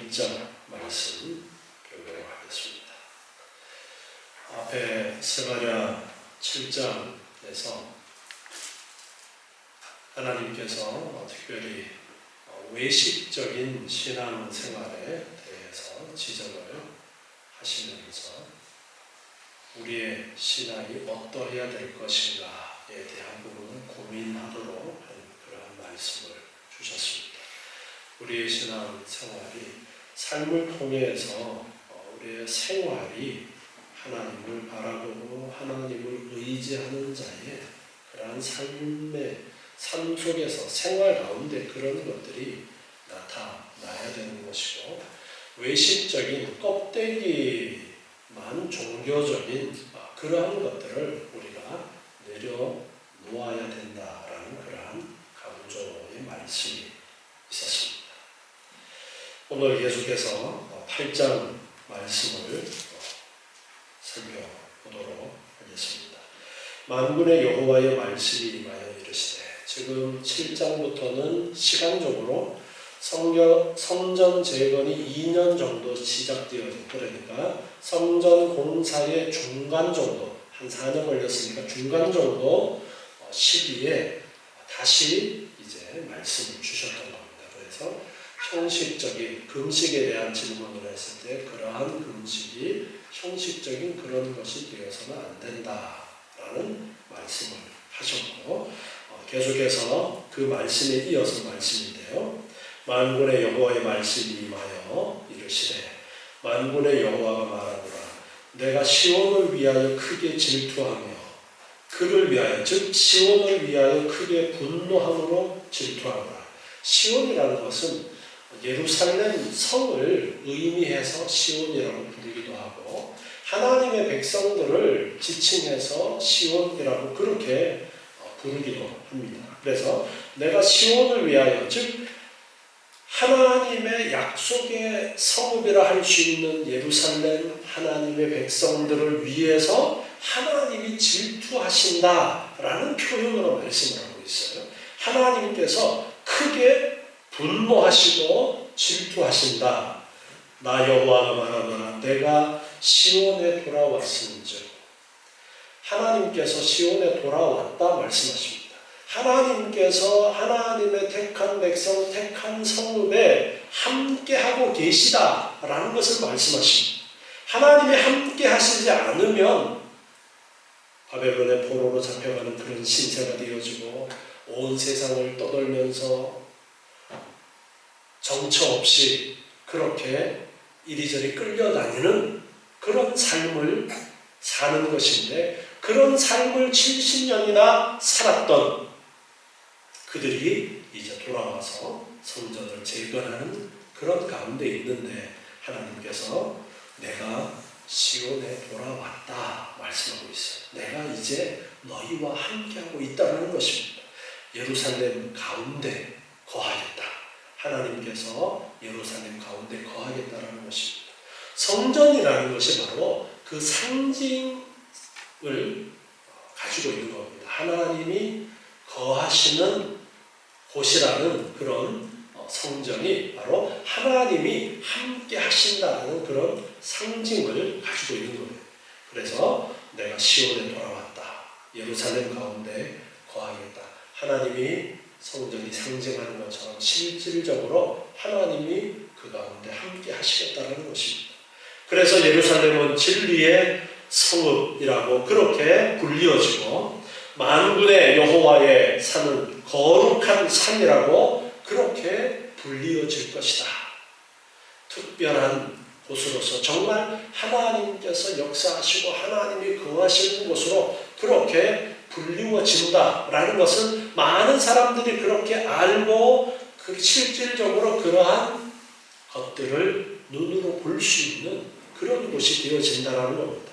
8장 말씀 배우도록 하겠습니다. 앞에 스가랴 7장에서 하나님께서 특별히 외식적인 신앙생활에 대해서 지적을 하시면서 우리의 신앙이 어떠해야 될 것인가에 대한 부분을 고민하도록 하는 그러한 말씀을 주셨습니다. 우리의 신앙생활이 삶을 통해서 우리의 생활이 하나님을 바라보고 하나님을 의지하는 자의 그러한 삶 속에서 생활 가운데 그런 것들이 나타나야 되는 것이고, 외식적인 껍데기만 종교적인 그러한 것들을 우리가 내려놓아야 된다라는 그러한 강조의 말씀이 있었습니다. 오늘 계속해서 8장 말씀을 살펴보도록 하겠습니다. 만군의 여호와의 말씀이 임하여 이르시되, 지금 7장부터는 시간적으로 성전 재건이 2년 정도 시작되어졌고, 그러니까 성전 공사의 중간 정도, 한 4년 걸렸으니까 중간 정도 시기에 다시 이제 말씀을 주셨던 겁니다. 그래서 형식적인 금식에 대한 질문을 했을 때 그러한 금식이 형식적인 그런 것이 되어서는 안 된다라는 말씀을 하셨고, 계속해서 그 말씀에 이어서 말씀인데요. 만군의 여호와의 말씀이 임하여 이르시되, 만군의 여호와가 말하노라. 내가 시온을 위하여 크게 질투하며 그를 위하여, 즉 시온을 위하여 크게 분노함으로 질투하노라. 시온이라는 것은 예루살렘 성을 의미해서 시온이라고 부르기도 하고, 하나님의 백성들을 지칭해서 시온이라고 그렇게 부르기도 합니다. 그래서 내가 시온을 위하여, 즉 하나님의 약속의 성읍이라 할 수 있는 예루살렘 하나님의 백성들을 위해서 하나님이 질투하신다라는 표현으로 말씀을 하고 있어요. 하나님께서 크게 분노하시고 질투하신다. 나 여호와가 말하노라. 내가 시온에 돌아왔은즉, 하나님께서 시온에 돌아왔다 말씀하십니다. 하나님께서 하나님의 택한 백성, 택한 성읍에 함께하고 계시다라는 것을 말씀하십니다. 하나님이 함께 하시지 않으면 바벨론의 포로로 잡혀가는 그런 신세가 되어지고, 온 세상을 떠돌면서 정처 없이 그렇게 이리저리 끌려다니는 그런 삶을 사는 것인데, 그런 삶을 70년이나 살았던 그들이 이제 돌아와서 성전을 재건하는 그런 가운데 있는데, 하나님께서 내가 시온에 돌아왔다 말씀하고 있어요. 내가 이제 너희와 함께하고 있다는 것입니다. 예루살렘 가운데 거하겠다. 하나님께서 예루살렘 가운데 거하겠다라는 것입니다. 성전이라는 것이 바로 그 상징을 가지고 있는 겁니다. 하나님이 거하시는 곳이라는 그런 성전이 바로 하나님이 함께 하신다는 그런 상징을 가지고 있는 거예요. 그래서 내가 시온에 돌아왔다. 예루살렘 가운데 거하겠다. 하나님이 성전이 상징하는 것처럼 실질적으로 하나님이 그 가운데 함께 하시겠다는 것입니다. 그래서 예루살렘은 진리의 성읍이라고 그렇게 불리어지고, 만군의 여호와의 산은 거룩한 산이라고 그렇게 불리어질 것이다. 특별한 곳으로서, 정말 하나님께서 역사하시고 하나님이 거하시는 곳으로 그렇게 불리워진다라는 것은 많은 사람들이 그렇게 알고 실질적으로 그러한 것들을 눈으로 볼 수 있는 그런 곳이 되어진다는 겁니다.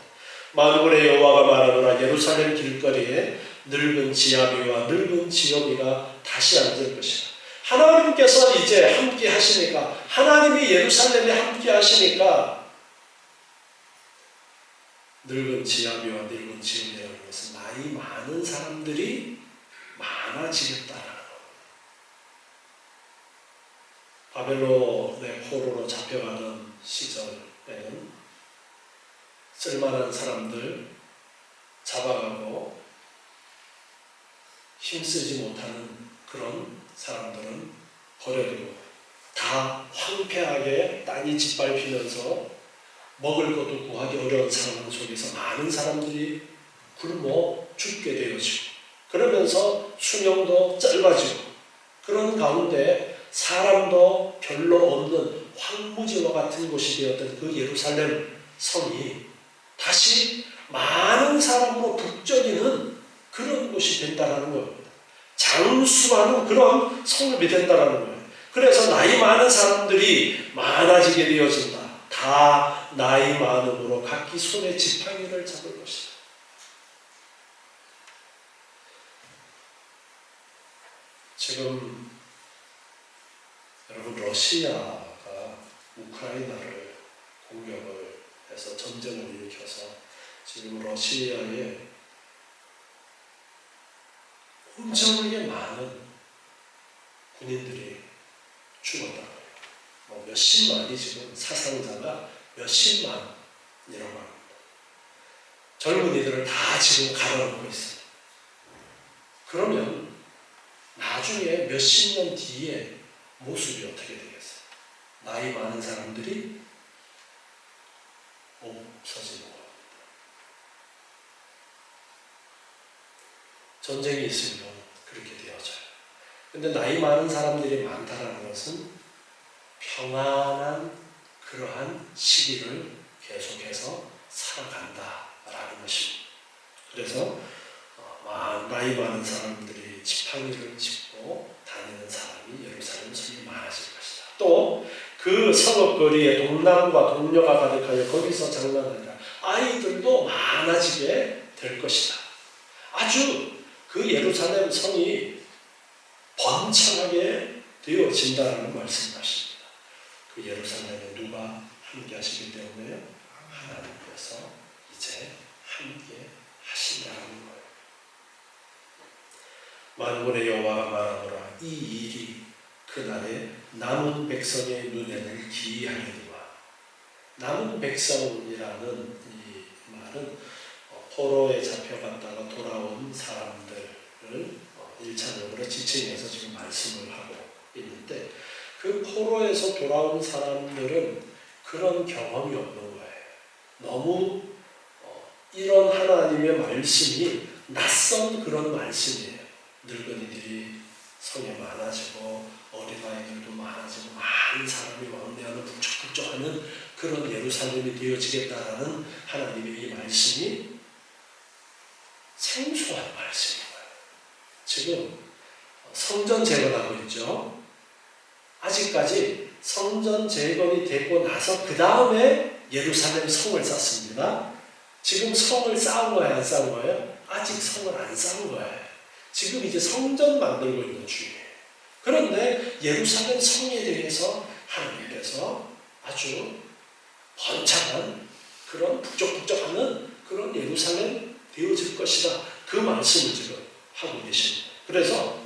만군의 여호와가 말하노라. 예루살렘 길거리에 늙은 지아비와 늙은 지엄이가 다시 앉을 것이다. 하나님께서 이제 함께 하시니까, 하나님이 예루살렘에 함께 하시니까 늙은 지아비와 늙은 지엄이라는 것은 나이 많은 사람들이 많아지겠다라는 겁니다. 바벨론의 포로로 잡혀가는 시절에는 쓸만한 사람들 잡아가고 힘쓰지 못하는 그런 사람들은 버려두고 다 황폐하게 땅이 짓밟히면서 먹을 것도 구하기 어려운 상황 속에서 많은 사람들이 굶어 죽게 되어지고 그러면서 수명도 짧아지고 그런 가운데 사람도 별로 없는 황무지와 같은 곳이 되었던 그 예루살렘 성이 다시 많은 사람으로 북적이는 그런 곳이 된다는 겁니다. 장수하는 그런 성읍이 된다는 거예요. 그래서 나이 많은 사람들이 많아지게 되어진다. 다 나이 많음으로 각기 손에 지팡이를 잡을 것이다. 지금 여러분 러시아가 우크라이나를 공격을 해서 전쟁을 일으켜서 지금 러시아에 엄청나게 많은 군인들이 죽었다. 몇십만이 지금 사상자가 몇십만이라고 합니다. 젊은이들을 다 지금 갈아놓고 있어요. 그러면 나중에 몇십 년 뒤에 모습이 어떻게 되겠어요? 나이 많은 사람들이 없어지는 겁니다. 전쟁이 있으면 그렇게 되어져요. 근데 나이 많은 사람들이 많다는 것은 평안한 그러한 시기를 계속해서 살아간다라는 것입니다. 그래서 나이 많은 사람들이 지팡이를 짚고 다니는 사람이 예루살렘 성이 많아질 것이다. 또 그 성읍거리에 동남과 동녀가 가득하여 거기서 장난하니라 아이들도 많아지게 될 것이다. 아주 그 예루살렘 성이 번창하게 되어진다는 말씀하십니다. 그 예루살렘에 누가 함께 하시기 때문에 하나님께서 이제 함께 하신다는 거예요. 만군의 여호와가 말하노라 이 일이 그날에 남은 백성의 눈에는 기이하려니와. 남은 백성이라는 이 말은 포로에 잡혀갔다가 돌아온 사람들을 1차적으로 지칭해서 지금 말씀을 하고 있는데 그 포로에서 돌아온 사람들은 그런 경험이 없는 거예요. 너무 이런 하나님의 말씀이 낯선 그런 말씀이에요. 늙은이들이 성에 많아지고 어린아이들도 많아지고 많은 사람이 왕래하는 북적북적하는 그런 예루살렘이 되어지겠다라는 하나님의 이 말씀이 생소한 말씀인 거예요. 지금 성전 재건하고 있죠. 아직까지 성전 재건이 되고 나서 그 다음에 예루살렘 성을 쌓습니다. 지금 성을 쌓은 거예요, 안 쌓은 거예요? 아직 성을 안 쌓은 거예요. 지금 이제 성전 만들고 있는 중이에요. 그런데 예루살렘 성에 대해서 하나님께서 아주 번창한 그런 북적북적하는 그런 예루살렘 되어질 것이다. 그 말씀을 지금 하고 계십니다. 그래서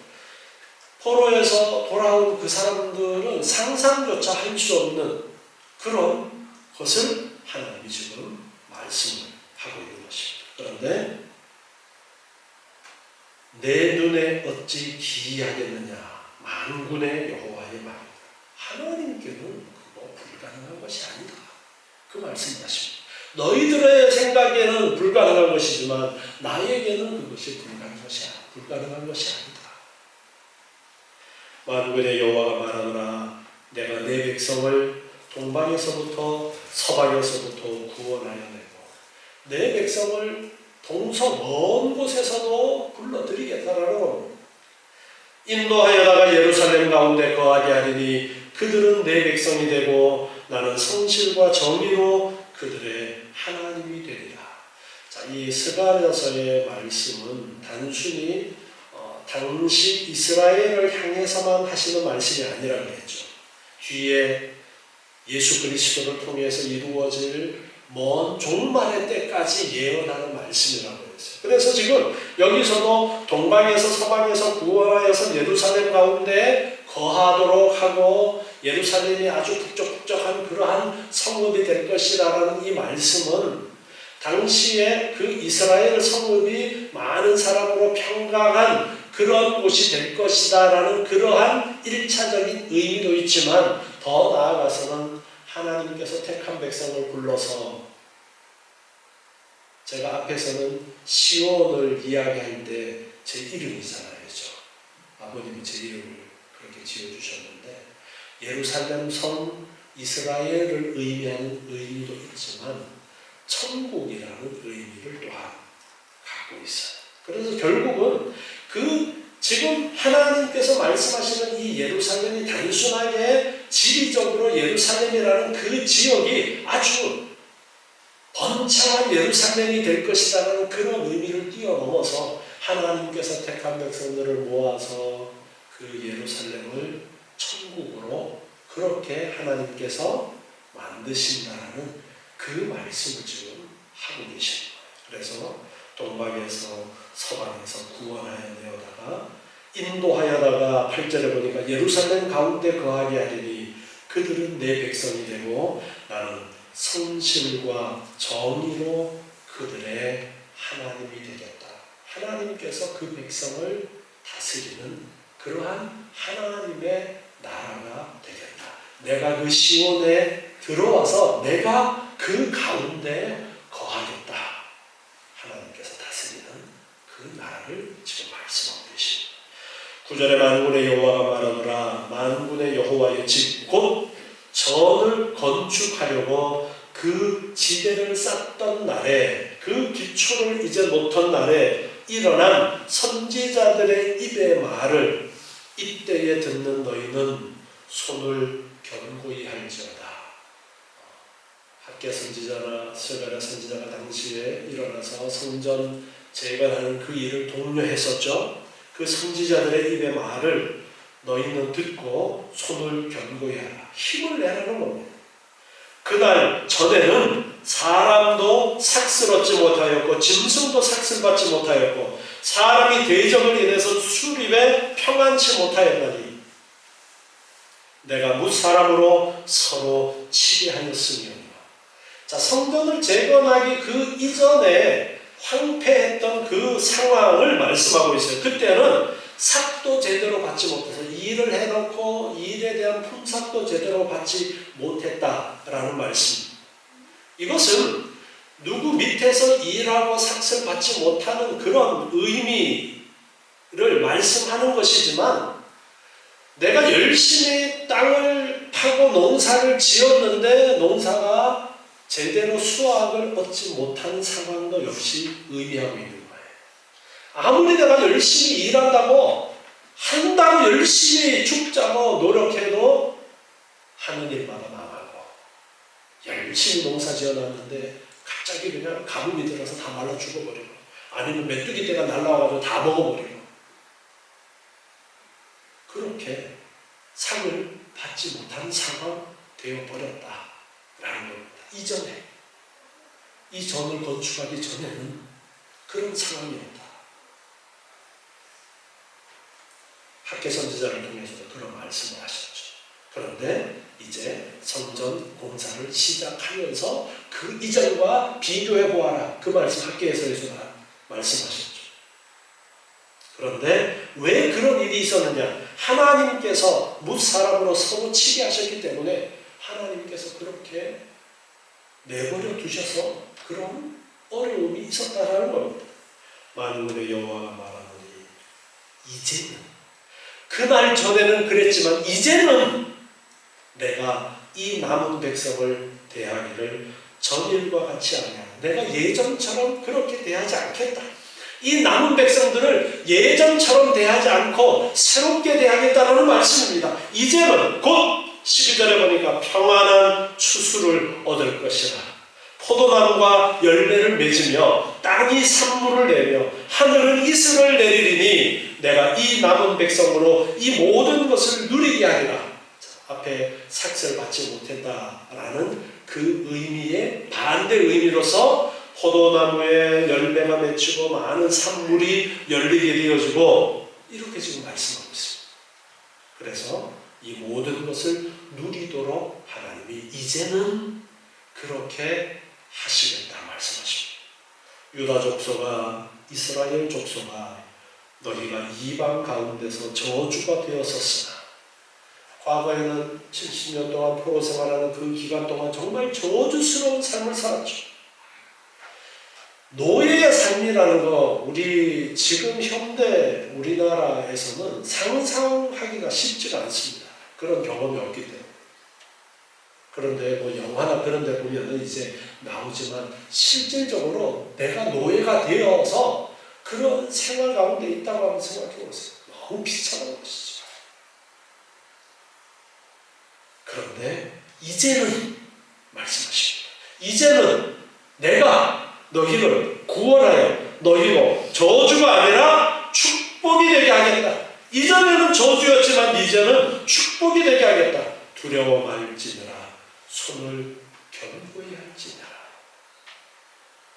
포로에서 돌아온 그 사람들은 상상조차 할 수 없는 그런 것을 하나님이 지금 말씀을 하고 있는 것입니다. 그런데 내 눈에 어찌 기이하겠느냐 만군의 여호와의 말이다. 하나님께는 그거 불가능한 것이 아니다. 그 말씀을 하십니다. 너희들의 생각에는 불가능한 것이지만 나에게는 그것이 불가능한 것이 아니다. 만군의 여호와가 말하노라 내가 내 백성을 동방에서부터 서방에서부터 구원하여내고 내 백성을 동서 먼 곳에서도 불러들이겠다라는 겁니다. 인도하여다가 예루살렘 가운데 거하게 하리니 그들은 내 백성이 되고 나는 성실과 정의로 그들의 하나님이 되리라. 자, 이 스가랴서의 말씀은 단순히 당시 이스라엘을 향해서만 하시는 말씀이 아니라고 했죠. 뒤에 예수 그리스도를 통해서 이루어질 먼 종말의 때까지 예언하는 말씀이라고 했어요. 그래서 지금 여기서도 동방에서 서방에서 구원하여서 예루살렘 가운데 거하도록 하고 예루살렘이 아주 북적북적한 그러한 성읍이 될 것이라는 이 말씀은 당시에 그 이스라엘 성읍이 많은 사람으로 평강한 그런 곳이 될 것이다라는 그러한 1차적인 의미도 있지만 더 나아가서는 하나님께서 택한 백성을 불러서 제가 앞에서는 시온을 이야기할 때 제 이름이잖아요. 그죠? 아버님이 제 이름을 그렇게 지어주셨는데 예루살렘 성 이스라엘을 의미하는 의미도 있지만 천국이라는 의미를 또한 갖고 있어요. 그래서 결국은 지금 하나님께서 말씀하시는 이 예루살렘이 단순하게 지리적으로 예루살렘이라는 그 지역이 아주 번창한 예루살렘이 될 것이라는 그런 의미를 뛰어넘어서 하나님께서 택한 백성들을 모아서 그 예루살렘을 천국으로 그렇게 하나님께서 만드신다는 그 말씀을 지금 하고 계신 거예요. 그래서 동방에서 서방에서 구원하여 내어다가 인도하여다가 8절에 보니까 예루살렘 가운데 거하게 하리니 그들은 내 백성이 되고 나는 성실과 정의로 그들의 하나님이 되겠다. 하나님께서 그 백성을 다스리는 그러한 하나님의 나라가 되겠다. 내가 그 시온에 들어와서 내가 그 가운데 거하겠다. 하나님께서 다스리는 그 나라를 지금 말씀하고 계십니다. 9절에 만군의 여호와가 말하노라. 만군의 여호와의 집 곧 전을 건축하려고 그 지대를 쌓던 날에 그 기초를 이제 놓던 날에 일어난 선지자들의 입의 말을 이때에 듣는 너희는 손을 견고히 할지어다. 학개 선지자나 스가랴 선지자가 당시에 일어나서 성전 재건하는 그 일을 독려했었죠. 그 선지자들의 입의 말을 너희는 듣고 손을 견고히 하라. 힘을 내라는 겁니다. 그날 전에는 사람도 삭슬 얻지 못하였고 짐승도 삭슬 받지 못하였고 사람이 대적을 인해서 수립에 평안치 못하였나니 내가 무사람으로 서로 치리하였으며. 자, 성전을 재건하기 그 이전에 황폐했던 그 상황을 말씀하고 있어요. 그때는 삭도 제대로 받지 못해서 일을 해놓고 일에 대한 품삯도 제대로 받지 못했다라는 말씀. 이것은 누구 밑에서 일하고 삭을 받지 못하는 그런 의미를 말씀하는 것이지만 내가 열심히 땅을 파고 농사를 지었는데 농사가 제대로 수확을 얻지 못한 상황도 역시 의미하고 있는 거예요. 아무리 내가 열심히 한다고 열심히 죽자고 노력해도 하는 일마다 망하고 열심히 농사 지어놨는데 갑자기 그냥 가뭄이 들어서 다 말라 죽어버리고 아니면 메뚜기 떼가 날라와가지고 다 먹어버리고 그렇게 상을 받지 못한 상황 되어버렸다라는 겁니다. 이전에 이 전을 건축하기 전에는 그런 상황이었다. 학개 선지자를 통해서도 그런 말씀을 하셨죠. 그런데 이제 성전 공사를 시작하면서 그 이전과 비교해 보아라. 그 말씀 학개에서에서 말씀하셨죠. 그런데 왜 그런 일이 있었느냐? 하나님께서 무사람으로 서로 치게 하셨기 때문에 하나님께서 그렇게 내버려 두셔서 그런 어려움이 있었다라는 겁니다. 만군의 여호와가 말하노니 이제는 그날 전에는 그랬지만 이제는 내가 이 남은 백성을 대하기를 전일과 같이 아니하라. 내가 예전처럼 그렇게 대하지 않겠다. 이 남은 백성들을 예전처럼 대하지 않고 새롭게 대하겠다는 말씀입니다. 이제는 곧 12절에 보니까 평안한 추수를 얻을 것이라. 포도나무가 열매를 맺으며 땅이 산물을 내며 하늘은 이슬을 내리리니 내가 이 남은 백성으로 이 모든 것을 누리게 하리라. 자, 앞에 삭슬 받지 못했다라는 그 의미의 반대 의미로서 포도나무에 열매가 맺히고 많은 산물이 열리게 되어지고 이렇게 지금 말씀하고 있습니다. 그래서 이 모든 것을 누리도록 하나님이 이제는 그렇게 하시겠다 말씀하십니다. 유다 족속아, 이스라엘 족속아, 너희가 이방 가운데서 저주가 되었었으나 과거에는 70년 동안 포로 생활하는 그 기간 동안 정말 저주스러운 삶을 살았죠. 노예의 삶이라는 거 우리 지금 현대 우리나라에서는 상상하기가 쉽지가 않습니다. 그런 경험이 없기 때문에. 그런데 뭐 영화나 그런 데 보면은 이제 나오지만 실질적으로 내가 노예가 되어서 그런 생활 가운데 있다고 한번 생각해 보세요. 너무 비참한 것이죠. 그런데 이제는 말씀하십니다. 이제는 내가 너희를 구원하여 너희로 저주가 아니라 축복이 되게 하겠다. 이전에는 저주였지만 이제는 축복이 되게 하겠다. 두려워 말지니라. 손을 견고히 할지니라.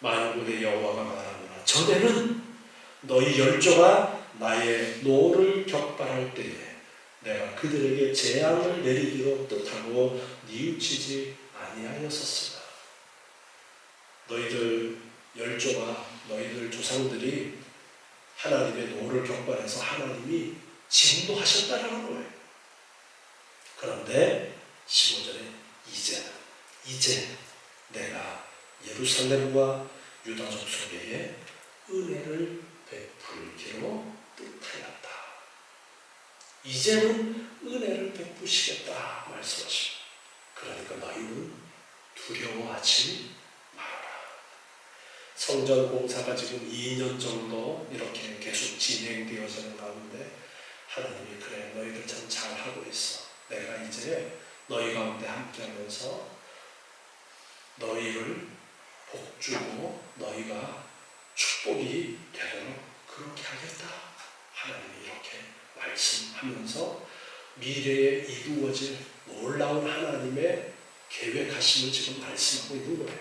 만군의 여호와가 말하노라. 전에는 너희 열조가 나의 노를 격발할 때에 내가 그들에게 재앙을 내리기로 뜻하고 뉘우치지 아니하였었으나 너희들 열조가 너희들 조상들이 하나님의 노를 격발해서 하나님이 진노하셨다라는 거예요. 그런데 15절에 이제 내가 예루살렘과 유다 족속에게 은혜를 베풀기로 뜻하였다. 이제는 은혜를 베푸시겠다 말씀하십니다. 그러니까 너희는 두려워하지 말아라. 성전 공사가 지금 2년 정도 이렇게 계속 진행되어지는 가운데 하나님이 그래 너희들 참 잘하고 있어. 내가 이제 너희 가운데 함께하면서 너희를 복주고 너희가 축복이 되도록 그렇게 하겠다. 하나님이 이렇게 말씀하면서 미래에 이루어질 놀라운 하나님의 계획하심을 지금 말씀하고 있는 거예요.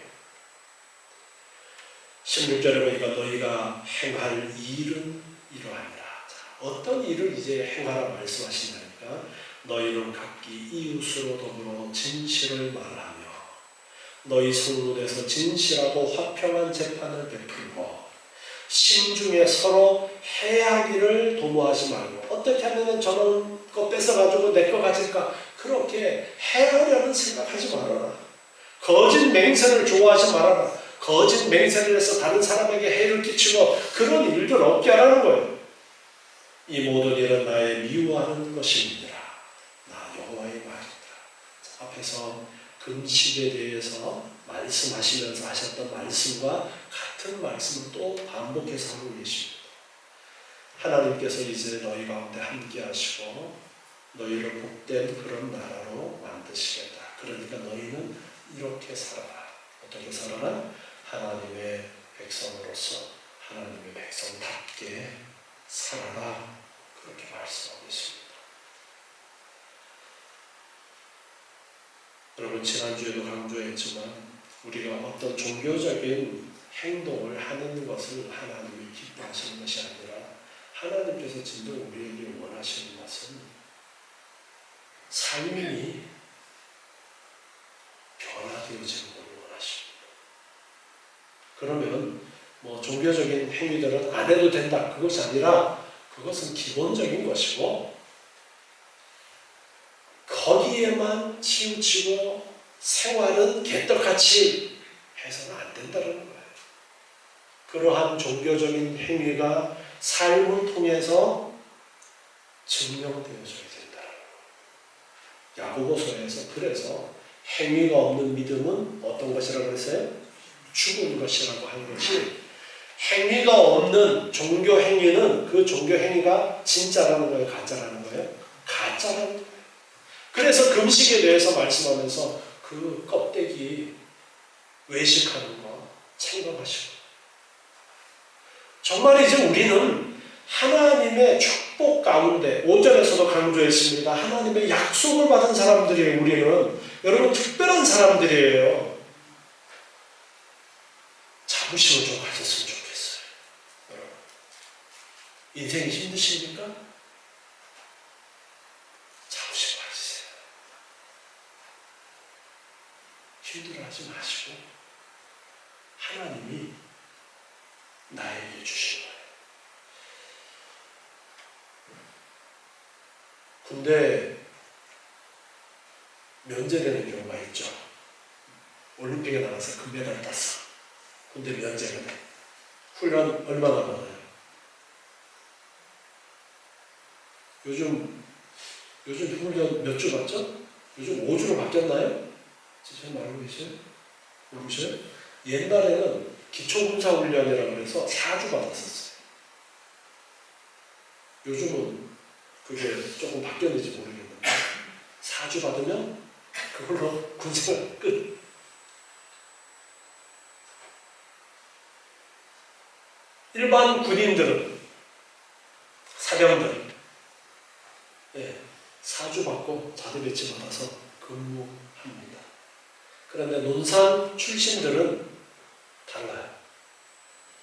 16절에 보니까 너희가 행할 일은 이러하니라. 어떤 일을 이제 행하라 말씀하시냐니까 너희는 각기 이웃으로 더불어 진실을 말하며 너희 성문에서 진실하고 화평한 재판을 베풀고 심중에 서로 해하기를 도모하지 말고 어떻게 하면 저런 거 뺏어가지고 내 거 가질까 그렇게 해하려는 생각하지 말아라. 거짓 맹세를 좋아하지 말아라. 거짓 맹세를 해서 다른 사람에게 해를 끼치고 그런 일들 없게 하라는 거예요. 이 모든 일은 나의 미워하는 것입니다. 나 여호와의 말이다. 앞에서 금식에 대해서 말씀하시면서 하셨던 말씀과 같은 말씀을 또 반복해서 하고 계십니다. 하나님께서 이제 너희 가운데 함께 하시고 너희를 복된 그런 나라로 만드시겠다. 그러니까 너희는 이렇게 살아라. 어떻게 살아라? 하나님의 백성으로서 하나님의 백성답게 살아라. 그렇게 말씀하고 있습니다. 여러분 지난주에도 강조했지만 우리가 어떤 종교적인 행동을 하는 것을 하나님이 기뻐하시는 것이 아니라 하나님께서 진정 우리에게 원하시는 것은 삶이 변화되어지는 걸 원하십니다. 그러면 뭐 종교적인 행위들은 안 해도 된다. 그것이 아니라 그것은 기본적인 것이고 거기에만 치우치고 생활은 개떡같이 해서는 안 된다는 거예요. 그러한 종교적인 행위가 삶을 통해서 증명되어져야 된다는 거예요. 야고보서에서 그래서 행위가 없는 믿음은 어떤 것이라고 했어요? 죽은 것이라고 한 것이 행위가 없는 종교 행위는 그 종교 행위가 진짜라는 거예요? 가짜라는 거예요? 가짜라는 거예요. 그래서 금식에 대해서 말씀하면서 그 껍데기 외식하는 거 생각하시고 정말 이제 우리는 하나님의 축복 가운데 5절에서도 강조했습니다. 하나님의 약속을 받은 사람들이에요. 우리는 여러분 특별한 사람들이에요. 자부심을 좀 가졌으면 좋겠어요. 여러분 인생이 힘드십니까? 힘들어하지 마시고 하나님이 나에게 주신 거예요. 군대 면제되는 경우가 있죠. 올림픽에 나가서 금메달 땄어. 군대 면제가 돼. 훈련 얼마나 많아요? 요즘 훈련 몇 주 받죠? 요즘 5주로 바뀌었나요? 지금 알고 계세요? 모르세요? 옛날에는 기초군사훈련이라고 해서 4주 받았었어요. 요즘은 그게 조금 바뀌었는지 모르겠는데 4주 받으면 그걸로 군생활 끝. 일반 군인들은, 사병들, 4주 받고 자대 배치 받아서 근무합니다. 그런데 논산 출신들은 달라요.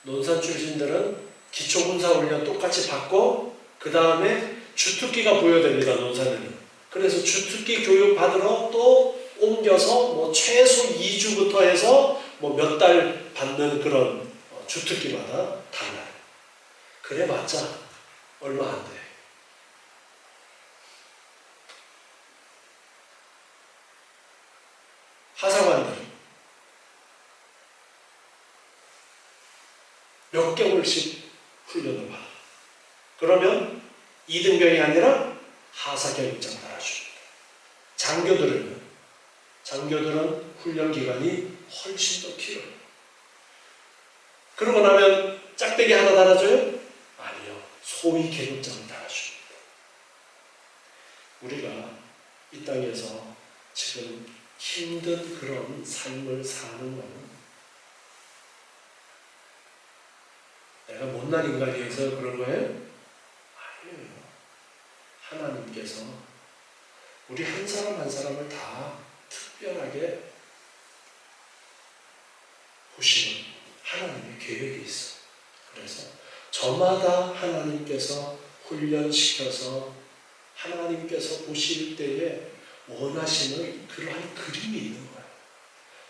논산 출신들은 기초군사훈련 똑같이 받고 그 다음에 주특기가 부여됩니다. 논산에는. 그래서 주특기 교육 받으러 또 옮겨서 뭐 최소 2주부터 해서 뭐 몇 달 받는 그런 주특기마다 달라요. 그래봤자 얼마 안 돼. 하사관들 몇 개월씩 훈련을 받아. 그러면 2등병이 아니라 하사교육장 달아줍니다. 장교들은 훈련 기간이 훨씬 더 길어요. 그러고 나면 짝대기 하나 달아줘요? 아니요. 소위 계급장을 달아줍니다. 우리가 이 땅에서 지금 힘든 그런 삶을 사는 것은 내가 못난 인간이어서 그런 거예요? 아니에요. 하나님께서 우리 한 사람 한 사람을 다 특별하게 보시는 하나님의 계획이 있어요. 그래서 저마다 하나님께서 훈련시켜서 하나님께서 보실 때에 원하시는 그러한 그림이 있는 거예요.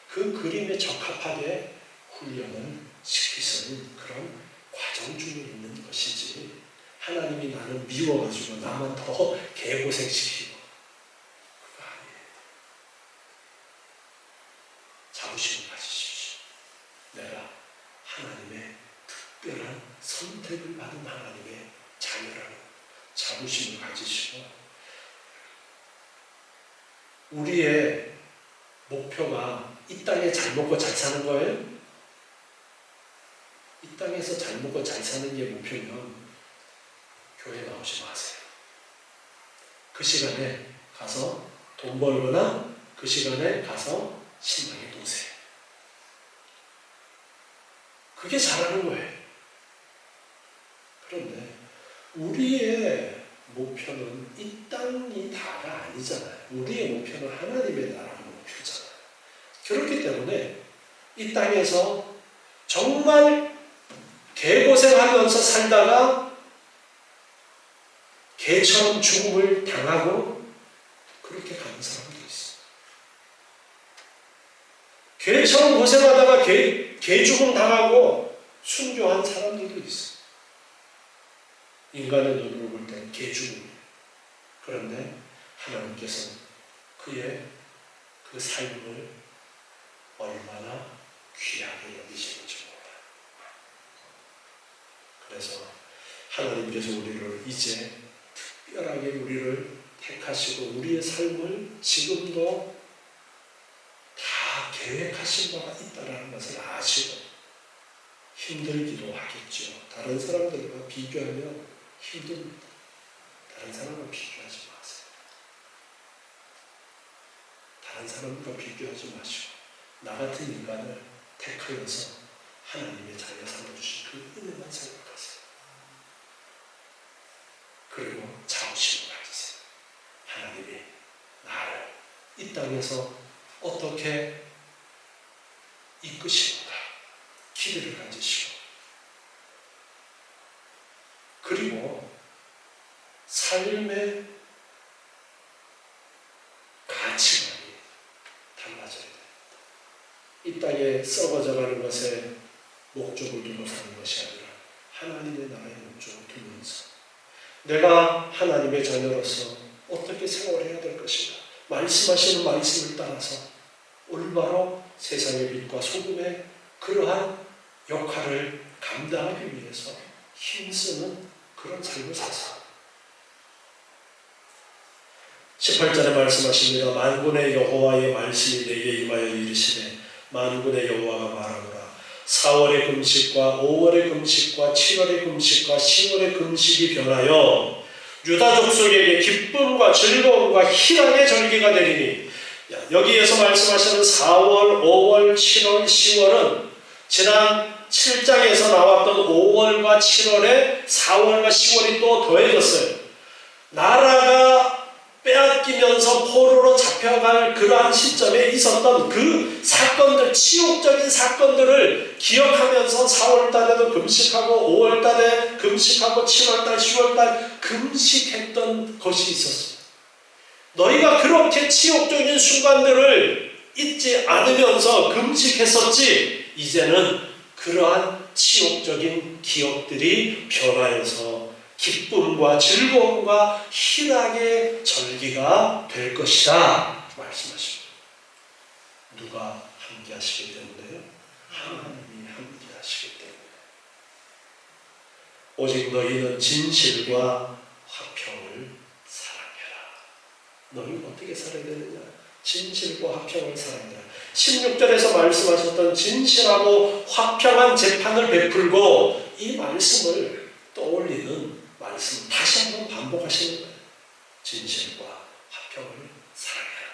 그 그림에 적합하게 훈련을 시키시는 그런 과정 중에 있는 것이지 하나님이 나를 미워가지고 나만 더 개고생시키고 그거 아니에요. 자부심을 가지십시오. 내가 하나님의 특별한 선택을 받은 하나님의 자녀라는 자부심을 가지시고 우리의 목표가 이 땅에 잘 먹고 잘 사는 거예요? 이 땅에서 잘 먹고 잘 사는 게 목표면 교회 나오지 마세요. 그 시간에 가서 돈 벌거나 그 시간에 가서 신방에 놓으세요. 그게 잘하는 거예요. 그런데 우리의 목표는 이 땅이 다가 아니잖아요. 우리의 목표는 하나님의 나라가 목표잖아요. 그렇기 때문에 이 땅에서 정말 개고생하면서 살다가 개처럼 죽음을 당하고 그렇게 가는 사람도 있어요. 개처럼 고생하다가 개 죽음 당하고 순교한 사람들도 있어요. 인간의 눈으로 볼 때 개죽음이에요. 그런데 하나님께서 그의 그 삶을 얼마나 귀하게 여기시는지 몰라요. 그래서 하나님께서 우리를 이제 특별하게 우리를 택하시고 우리의 삶을 지금도 다 계획하신 바가 있다는 것을 아시고 힘들기도 하겠죠. 다른 사람들과 비교하면 힘듭니다. 다른 사람과 비교하지 마세요. 다른 사람과 비교하지 마시고 나 같은 인간을 택하여서 하나님의 자녀 삼아주신 그 은혜만 생각하세요. 그리고 자부심을 가지세요. 하나님이 나를 이 땅에서 어떻게 이끄시는가 기대를 가지시고 그리고 삶의 가치관이 달라져야 됩니다. 이 땅에 썩어져가는 것에 목적을 두고 사는 것이 아니라 하나님의 나라의 목적을 두면서 내가 하나님의 자녀로서 어떻게 생활해야 될 것인가, 말씀하시는 말씀을 따라서 올바로 세상의 빛과 소금의 그러한 역할을 감당하기 위해서 힘쓰는 그런 삶을 사서 18절에 말씀하십니다. 만군의 여호와의 말씀이 내게 임하여 이르시되 만군의 여호와가 말하노라. 4월의 금식과 5월의 금식과 7월의 금식과 10월의 금식이 변하여 유다 족속에게 기쁨과 즐거움과 희락의 절기가 되리니, 여기에서 말씀하시는 4월, 5월, 7월, 10월은 지난 7장에서 나왔던 5월과 7월에 4월과 10월이 또 더해졌어요. 나라가 빼앗기면서 포로로 잡혀갈 그러한 시점에 있었던 그 사건들, 치욕적인 사건들을 기억하면서 4월달에도 금식하고 5월달에 금식하고 7월달, 10월달 금식했던 것이 있었어요. 너희가 그렇게 치욕적인 순간들을 잊지 않으면서 금식했었지, 이제는 그러한 치욕적인 기억들이 변하여서 기쁨과 즐거움과 희락의 절기가 될 것이다 말씀하십니다. 누가 함께 하시기 때문에요? 하나님이 함께 하시기 때문에. 오직 너희는 진실과 화평을 사랑해라. 너희는 어떻게 살아야 되느냐? 진실과 화평을 사랑해라. 16절에서 말씀하셨던 진실하고 화평한 재판을 베풀고 이 말씀을 떠올리는 말씀 다시 한번 반복하시는 거예요. 진실과 화평을 사랑해라.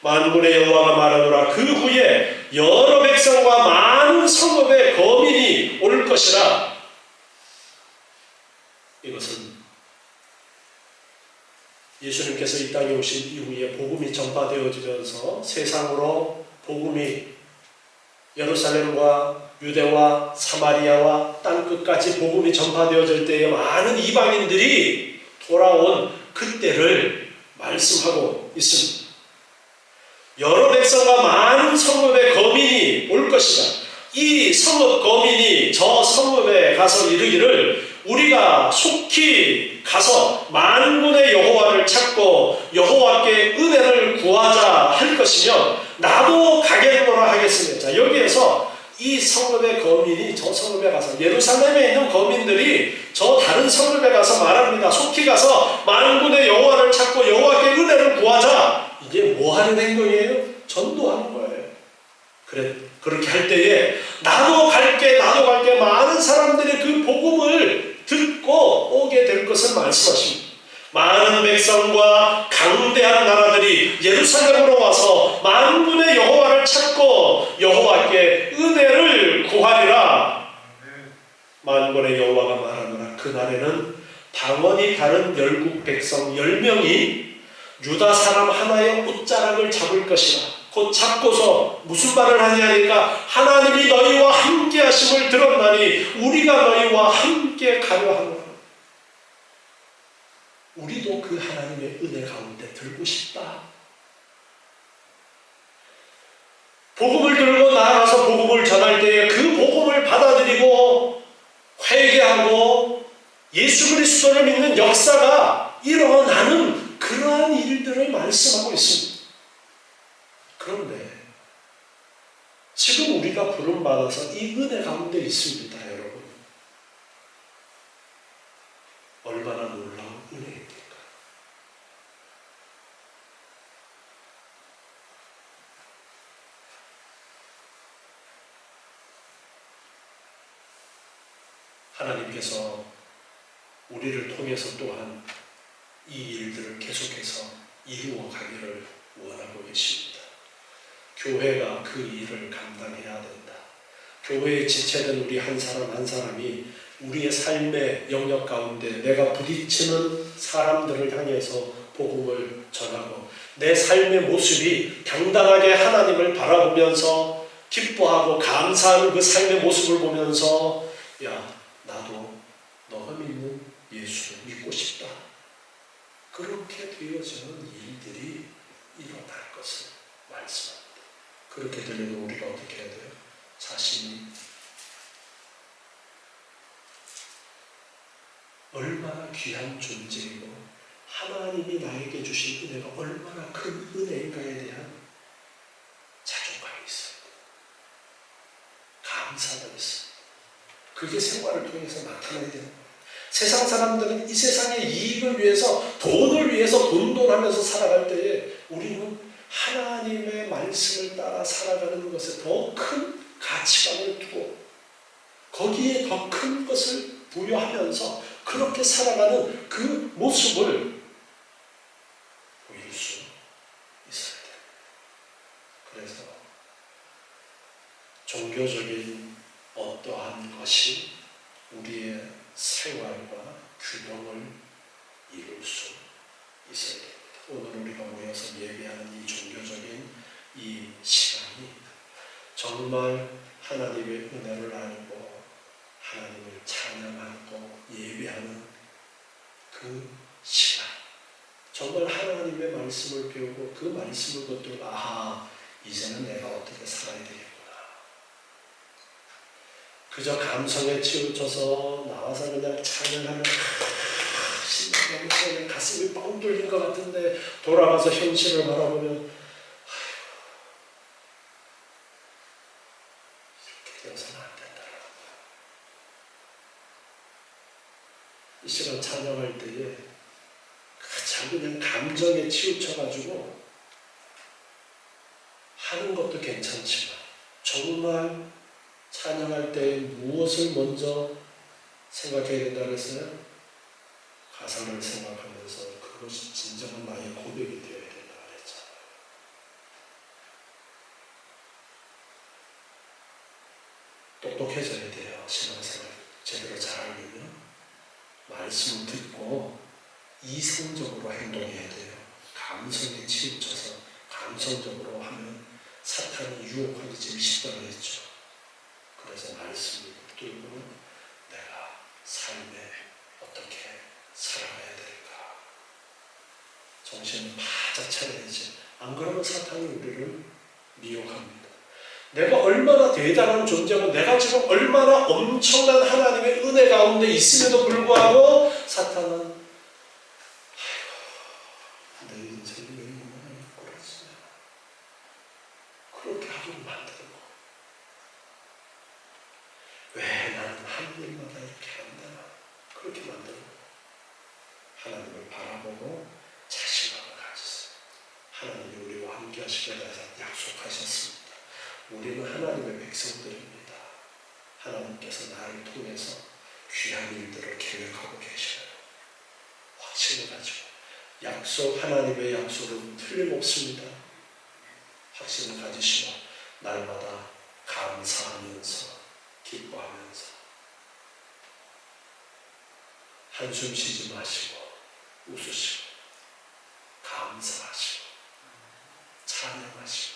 만군의 여호와가 말하노라. 그 후에 여러 백성과 많은 성읍의 거민이 올 것이라. 이것은 예수님께서 이 땅에 오신 이후에 복음이 전파되어지면서 세상으로 복음이 예루살렘과 유대와 사마리아와 땅끝까지 복음이 전파되어질 때에 많은 이방인들이 돌아온 그때를 말씀하고 있습니다. 여러 백성과 많은 성읍의 거민이 올 것이다. 이 성읍 거민이 저 성읍에 가서 이르기를 우리가 속히 가서 만군의 여호와를 찾고 여호와께 은혜를 구하자 할 것이며 나도 가겠노라 하겠습니다. 자, 여기에서 이 성읍의 거민이 저 성읍에 가서, 예루살렘에 있는 거민들이 저 다른 성읍에 가서 말합니다. 속히 가서 만군의 여호와를 찾고 여호와께 은혜를 구하자. 이게 뭐 하는 행동이에요? 전도하는 거예요. 그렇게 할 때에 나도 갈게 많은 사람들이 그 복음을 듣고 오게 될 것을 말씀하십니다. 많은 백성과 강대한 나라들이 예루살렘으로 와서 만군의 여호와를 찾고 여호와께 은혜를 구하리라. 만군의 여호와가 말하노라. 그날에는 방언이 다른 열국 백성 10명이 유다 사람 하나의 옷자락을 잡을 것이라. 곧 잡고서 무슨 말을 하냐니까 하나님이 너희와 함께 하심을 들었나니 우리가 너희와 함께 가려 하노라. 우리도 그 하나님의 은혜 가운데 들고 싶다. 복음을 들고 나아가서 복음을 전할 때에 그 복음을 받아들이고 회개하고 예수 그리스도를 믿는 역사가 일어나는 그러한 일들을 말씀하고 있습니다. 그런데 지금 우리가 부름받아서 이 은혜 가운데 있습니다, 여러분. 얼마나 놀라운 은혜입니까? 하나님께서 우리를 통해서 또한 이 일들을 계속해서 이루어 가기를 원하고 계십니다. 교회가 그 일을 감당해야 된다. 교회에 지체된 우리 한 사람 한 사람이 우리의 삶의 영역 가운데 내가 부딪히는 사람들을 향해서 복음을 전하고 내 삶의 모습이 당당하게 하나님을 바라보면서 기뻐하고 감사하는 그 삶의 모습을 보면서 야, 나도 너가 믿는 예수를 믿고 싶다. 그렇게 되어지는 일들이 일어날 것을 말씀합니다. 그렇게 들려도 우리가 어떻게 해야 돼요? 자신이 얼마나 귀한 존재이고 하나님이 나에게 주신 은혜가 얼마나 큰 은혜인가에 대한 자존감이 있어요. 감사가 있어요. 그게 생활을 통해서 나타나야 되는 거예요. 세상 사람들은 이 세상의 이익을 위해서 돈을 위해서 돈하면서 살아갈 때에 우리는 하나님의 말씀을 따라 살아가는 것에 더 큰 가치관을 두고 거기에 더 큰 것을 부여하면서 그렇게 살아가는 그 모습을 보일 수 있어야 돼요. 그래서 종교적인 어떠한 것이 우리의 생활과 균형을 이룰 수 있어야 됩니다. 오늘 우리가 모여서 예배하는 이 종교적인 이 시간이 정말 하나님의 은혜를 알고 하나님을 찬양하고 예배하는 그 시간, 정말 하나님의 말씀을 배우고 그 말씀을 붙들고 아하, 이제는 내가 어떻게 살아야 되겠구나. 그저 감성에 치우쳐서 나와서 그냥 찬양하면 신나게 가슴이 뻥 뚫린 것 같은데 돌아가서 현실을 바라보면 이렇게 되어서는 안 된다는 거야. 이 시간 찬양할 때에 가장 그냥 감정에 치우쳐가지고 하는 것도 괜찮지만 정말 찬양할 때 무엇을 먼저 생각해야 된다 그랬어요? 가사를 생각하면서 그것이 진정한 나의 고백이 되어야 된다 그랬잖아요. 똑똑해져야 돼요. 신앙생활 제대로 잘하려면 말씀을 듣고 이성적으로 행동해야 돼요. 감성에 치우쳐서 감성적으로 하면 사탄이 유혹하기 제일 쉽다고 했죠. 그래서 말씀을 붙들고 내가 삶에 어떻게 살아가야 될까 정신을 바짝 차려야지. 안 그러면 사탄이 우리를 미혹합니다. 내가 얼마나 대단한 존재고 내가 지금 얼마나 엄청난 하나님의 은혜 가운데 있음에도 불구하고 사탄은 내 인생이 왜 이만하게 꼬랐어요. 그렇게 하도록 만들고 왜 나는 한 일마다 이렇게 안 되나 그렇게 만들고 하나님을 바라보고 자신감을 가지세요. 하나님이 우리와 함께 하시기를 약속하셨습니다. 우리는 하나님의 백성들입니다. 하나님께서 나를 통해서 귀한 일들을 계획하고 계셔요. 확신을 가지고 하나님의 약속은 틀림없습니다. 확신을 가지시고 날마다 감사하면서 기뻐하면서 한숨 쉬지 마시고 웃으시고 감사하시고 찬양하시고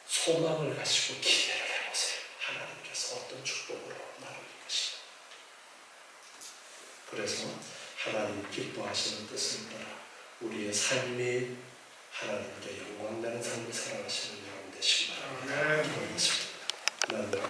소망을 가지고 기대를 해보세요. 하나님께서 어떤 축복으로 나를 이끄시나. 그래서 하나님 기뻐하시는 뜻을 따라 우리의 삶이 하나님께 영광되는 삶을 살아가시는 여러분 되시기 바랍니다.